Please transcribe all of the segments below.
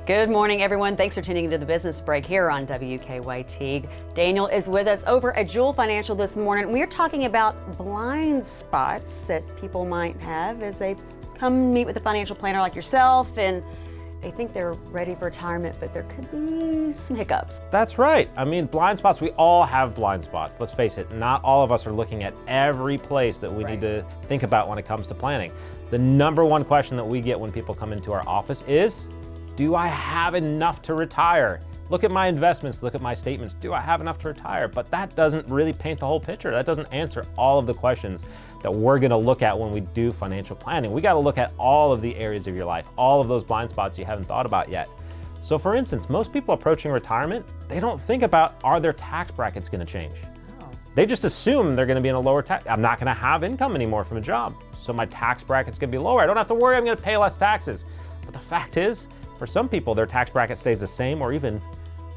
Good morning, everyone. Thanks for tuning into the Business Break here on WKYT. Daniel is with us over at Jewel Financial this morning. We're talking about blind spots that people might have as they come meet with a financial planner like yourself, and they think they're ready for retirement, but there could be some hiccups. That's right. I mean, blind spots, we all have blind spots. Let's face it, not all of us are looking at every place that we need to think about when it comes to planning. The number one question that we get when people come into our office is, do I have enough to retire? Look at my investments, look at my statements. Do I have enough to retire? But that doesn't really paint the whole picture. That doesn't answer all of the questions that we're gonna look at when we do financial planning. We gotta look at all of the areas of your life, all of those blind spots you haven't thought about yet. So for instance, most people approaching retirement, they don't think about, are their tax brackets gonna change? They just assume they're gonna be in a lower tax. I'm not gonna have income anymore from a job, so my tax bracket's gonna be lower. I don't have to worry, I'm gonna pay less taxes. But the fact is, for some people, their tax bracket stays the same or even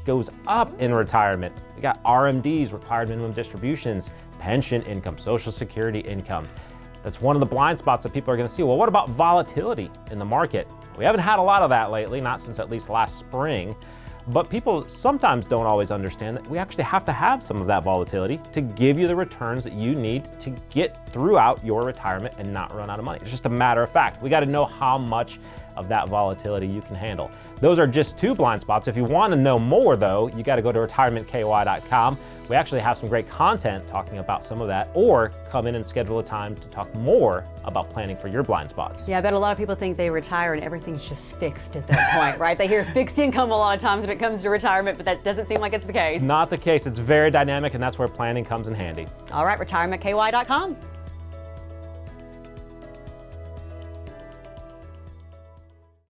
goes up in retirement. We got RMDs, required minimum distributions, pension income, Social Security income. That's one of the blind spots that people are gonna see. Well, what about volatility in the market? We haven't had a lot of that lately, not since at least last spring, but people sometimes don't always understand that we actually have to have some of that volatility to give you the returns that you need to get throughout your retirement and not run out of money. It's just a matter of fact. We gotta know how much of that volatility you can handle. Those are just two blind spots. If you want to know more though, you got to go to retirementky.com. We actually have some great content talking about some of that, or come in and schedule a time to talk more about planning for your blind spots. Yeah, I bet a lot of people think they retire and everything's just fixed at that point, right? They hear fixed income a lot of times when it comes to retirement, but that doesn't seem like it's the case. Not the case. It's very dynamic, and that's where planning comes in handy. All right, retirementky.com.